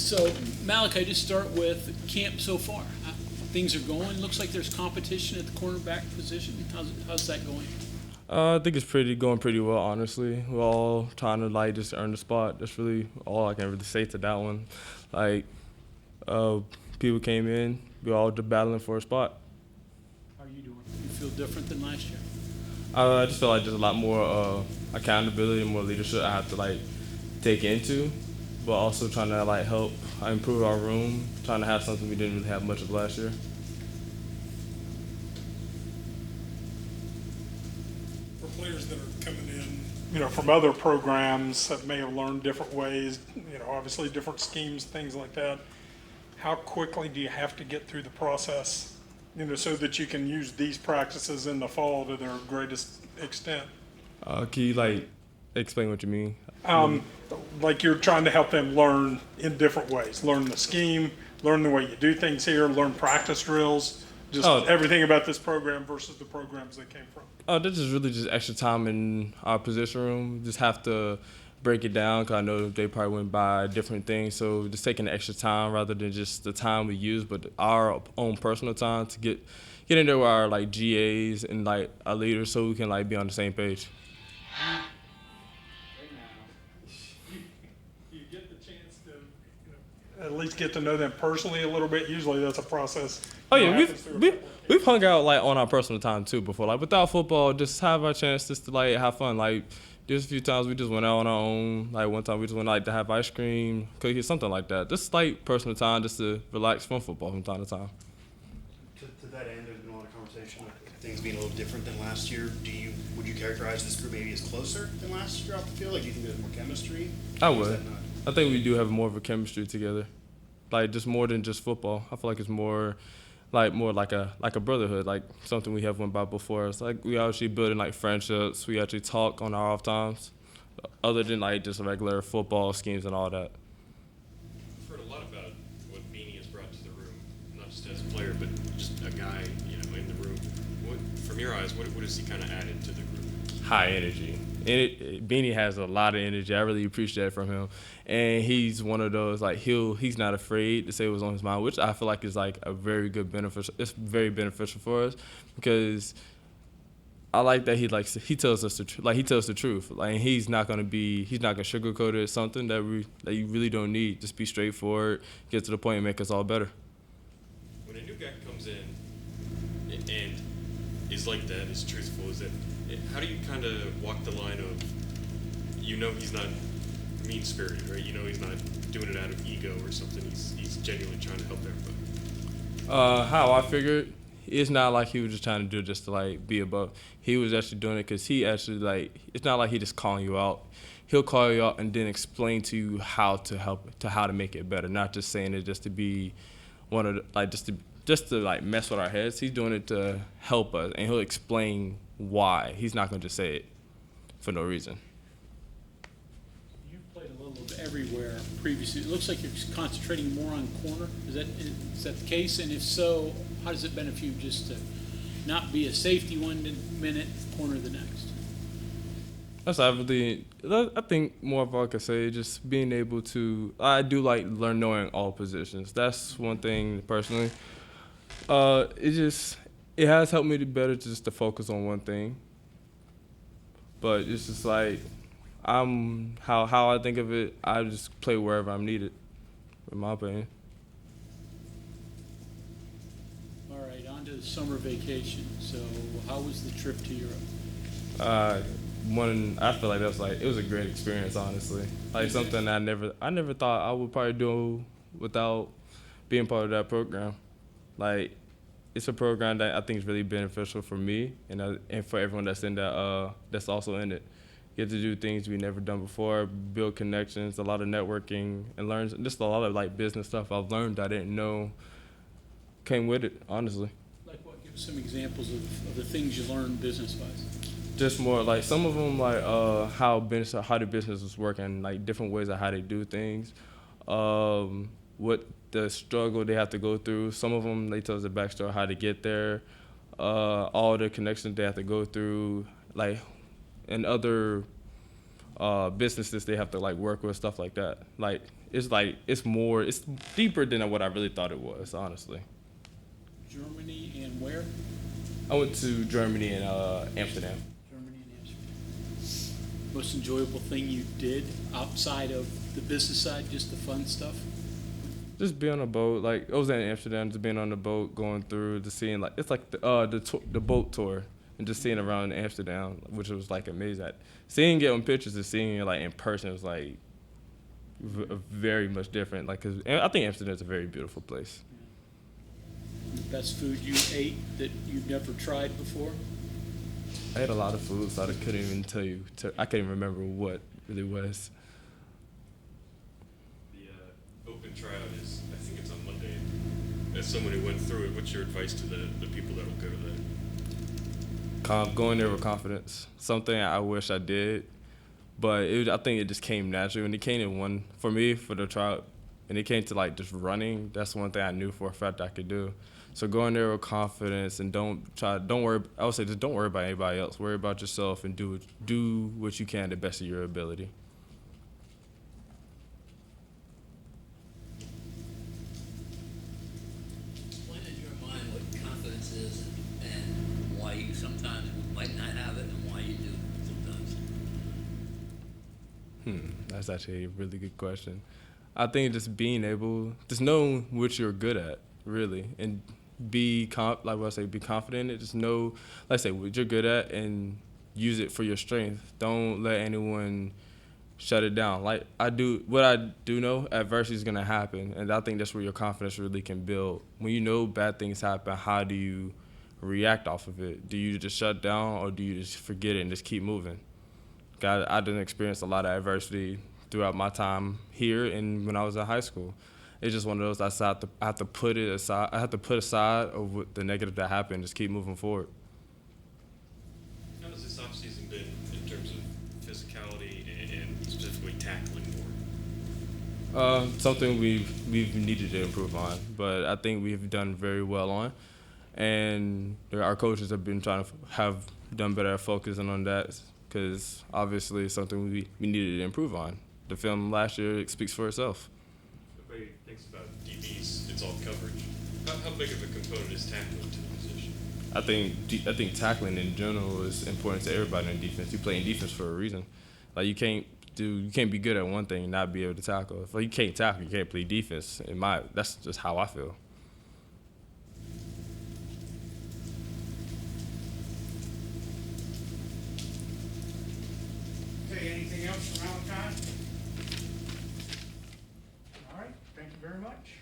So, Malachi, just start with camp so far. Things are going. Looks like there's competition at the cornerback position. How's that going? I think it's going pretty well, honestly. We're all trying to just earn the spot. That's really all I can really say to that one. Like, people came in, we all just battling for a spot. How are you doing? You feel different than last year? I just feel like there's a lot more accountability and more leadership I have to take into, but also trying to help improve our room, trying to have something we didn't really have much of last year. For players that are coming in, from other programs that may have learned different ways, obviously different schemes, things like that, how quickly do you have to get through the process, so that you can use these practices in the fall to their greatest extent? Can you explain what you mean? Like you're trying to help them learn in different ways, learn the scheme, learn the way you do things here, learn practice drills, just everything about this program versus the programs they came from. This is really just extra time in our position room. Just have to break it down because I know they probably went by different things. So just taking the extra time rather than just the time we use, but our own personal time to get in there with our GAs and our leaders so we can be on the same page. You get the chance to at least get to know them personally a little bit. Usually that's a process. Oh yeah, we've hung out on our personal time too before. Without football, just have our chance just to have fun. There's a few times we just went out on our own. One time we just went to have ice cream, cookies, something like that. Just personal time, just to relax from football from time to time. To that end, there's been a lot of conversation of things being a little different than last year. Would you characterize this group maybe as closer than last year off the field? Do you think there's more chemistry? I would. I think we do have more of a chemistry together. Just more than just football. I feel like it's more like a brotherhood, something we have went by before. It's we actually building friendships. We actually talk on our off times, other than just regular football schemes and all that. I've heard a lot about what Beanie has brought to the room, not just as a player, but just a guy, in the room. From your eyes, what has he kind of added to the group? High energy. Beanie has a lot of energy. I really appreciate it from him. And he's one of those, he's not afraid to say what's on his mind, which I feel like is a very good beneficial. It's very beneficial for us because I like that he tells us the truth. He tells the truth. He's not gonna sugarcoat it. It's something that you really don't need. Just be straightforward, get to the point, and make us all better. When a new guy comes in and is like that, is truthful, how do you kind of walk the line of, he's not mean-spirited, right? He's not doing it out of ego or something. He's genuinely trying to help everybody. How I figured, it's not like he was just trying to do it just to be above. He was actually doing it because he actually it's not like he just calling you out. He'll call you out and then explain to you how to help, how to make it better. Not just saying it just to be one of the, just to mess with our heads. He's doing it to help us, and he'll explain why. He's not going to just say it for no reason. You've played a little bit everywhere previously. It looks like you're concentrating more on corner. Is that the case? And if so, how does it benefit you just to not be a safety one minute, corner the next? That's obviously, I think more of all I could say, just being able to, I do learn knowing all positions. That's one thing personally. It has helped me to better just to focus on one thing. But it's just how I think of it, I just play wherever I'm needed, in my opinion. All right, on to the summer vacation. So how was the trip to Europe? I feel like it was a great experience, honestly. Something I never thought I would probably do without being part of that program. It's a program that I think is really beneficial for me and for everyone that's in that that's also in it. Get to do things we never done before, build connections, a lot of networking, and learn just a lot of business stuff I've learned I didn't know came with it, honestly. Like what? Give us some examples of the things you learned business-wise. Just more some of them how the business is working, different ways of how they do things, what the struggle they have to go through. Some of them they tell us the backstory how to get there, all the connections they have to go through, and other businesses they have to like work with, stuff like that. Like it's deeper than what I really thought it was, honestly. Germany and where? I went to Germany and Amsterdam. Germany and Amsterdam. Most enjoyable thing you did outside of the business side, just the fun stuff? Just being on a boat, like I was in Amsterdam, just being on the boat, going through, just seeing like it's like the boat tour, and just seeing around Amsterdam, which was like amazing. Seeing it on pictures and seeing it like in person was like very much different. Like, 'cause I think Amsterdam's a very beautiful place. The best food you ate that you've never tried before? I ate a lot of food, so I couldn't even tell you. I can't even remember what really was. The open tryout is, I think it's on Monday. As someone who went through it, what's your advice to the people that will go to that? Going there with confidence. Something I wish I did, but I think it just came naturally. When it came in for me, for the trial, and it came to like just running, that's one thing I knew for a fact I could do. So going there with confidence and don't worry. I would say just don't worry about anybody else. Worry about yourself and do what you can to the best of your ability. Explain in your mind what confidence is and why you sometimes might not have it and why you do sometimes. That's actually a really good question. I think just being able, just know what you're good at, really, and be confident in it. Just know, like I say, what you're good at and use it for your strength. Don't let anyone shut it down. Like what I do know, adversity is gonna happen, and I think that's where your confidence really can build. When you know bad things happen, how do you react off of it? Do you just shut down, or do you just forget it and just keep moving? I didn't experience a lot of adversity throughout my time here and when I was in high school. It's just one of those I have to put it aside. I have to put aside of what the negative that happened. Just keep moving forward. How has this offseason been in terms of physicality and specifically tackling more? Something we've needed to improve on, but I think we've done very well on, and our coaches have been have done better at focusing on that, because obviously it's something we needed to improve on. The film last year speaks for itself. Everybody thinks about DBs, it's all coverage. How big of a component is tackling to the position? I think tackling in general is important to everybody in defense. You play in defense for a reason. Like you can't be good at one thing and not be able to tackle. If you can't tackle, you can't play defense. That's just how I feel. Okay, anything else from Malachi? All right, thank you very much.